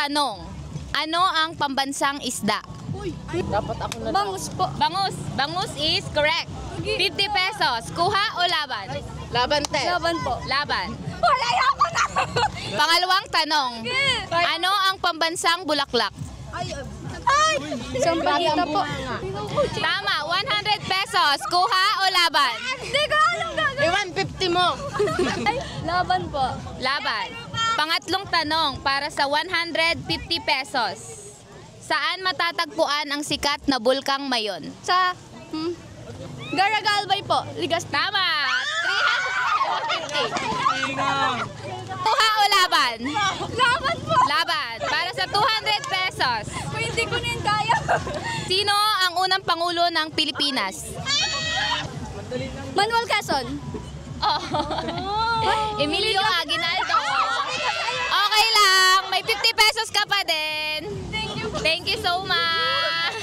tanong. Ano ang pambansang isda? Dapat ako na. Bangus po. Bangus. Bangus is correct. 50 pesos. Kuha o laban? Laban, te. Laban po. Laban. Wala ako na! Pangalawang tanong. Ano ang pambansang bulaklak? Ay! Sampagita po. Tama, 100 pesos. Kuha o laban? Hindi ko alam gagawin. 150 mo. Ay, laban po. Laban. Pangatlong tanong para sa 150 pesos. Saan matatagpuan ang sikat na bulkang Mayon? Sa, Garagalbay po. Ligas. Tama, 350. Kuha o laban? Laban po. Laban. Para sa 200 pesos. Hindi ko na yun kaya. Sino ang unang pangulo ng Pilipinas? Manuel Quezon. Oh. Emilio Aguinaldo. Okay lang, may 50 pesos ka pa din. Thank you so much.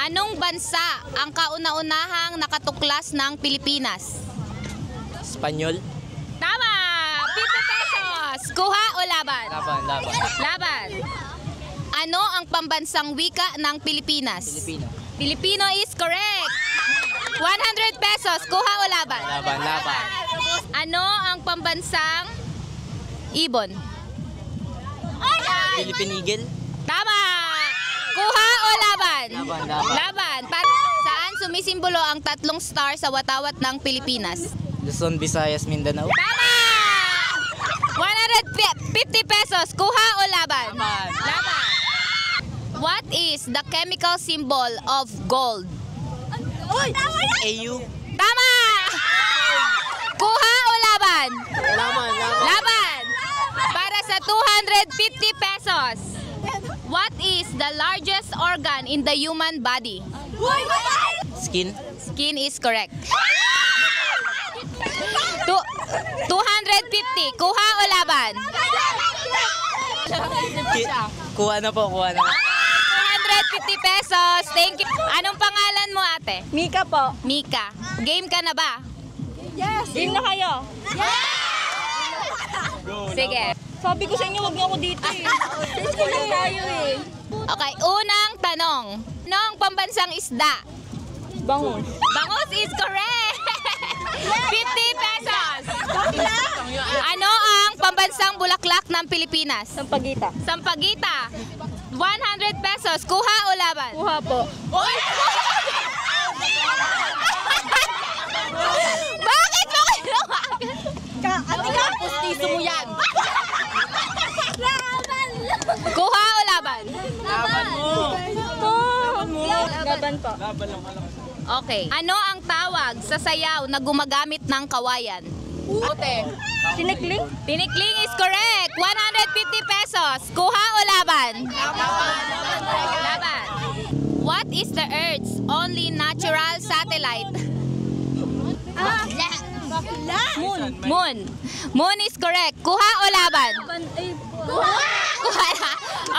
Anong bansa ang kauna-unahang nakatuklas ng Pilipinas? Espanyol. Tama! 50 pesos! Kuha o laban? Laban. Laban. Ano ang pambansang wika ng Pilipinas? Pilipino. Filipino is correct. 100 pesos. Kuha o laban? Laban. Ano ang pambansang ibon? Philippine Eagle. Tama! Kuha o laban? Laban. Laban. Saan sumisimbolo ang tatlong star sa watawat ng Pilipinas? Luzon, Visayas, Mindanao. Tama! 150 pesos. Kuha o laban? Laban. Laban. What is the chemical symbol of gold? AU. Tama! Kuha o laban? Laban. Laban! Para sa 250 pesos. What is the largest organ in the human body? Skin. Skin is correct. 250. Kuha o laban? Kuha na po. 250 pesos. Thank you. Anong pangalan mo, ate? Mika po. Mika. Game ka na ba? Yes. Game na kayo. Sige. Sabi ko sa inyo, wag niyo ako dito eh. Gusto lang tayo eh. Okay, unang tanong. Anong pambansang isda? Bangus. Bangus is correct! 50 pesos! Ano ang pambansang bulaklak ng Pilipinas? Sampagita. Sampagita. 100 pesos. Kuha o laban? Kuha po. Bakit mo kinuha? Pustiso mo yan. Kuha o laban? Laban mo. Laban po. Okay. Ano ang tawag sa sayaw na gumagamit ng kawayan? Sinikling? Tinikling is correct. 150 pesos. Kuha o laban? Laban. What is the Earth's only natural satellite? Moon. Moon is correct. Kuha o laban? Kuha na.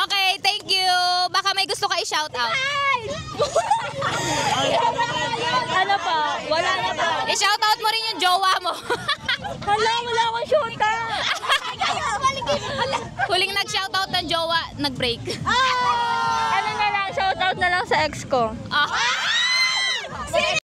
Okay, thank you. Baka may gusto ka i-shout out. Ano pa? Wala na pa. I-shout out mo rin yung jowa mo. Hala, wala akong shoota. Huling nag-shout out ng jowa, nag-break. Ano na lang, shoutout na lang sa ex ko. Ah.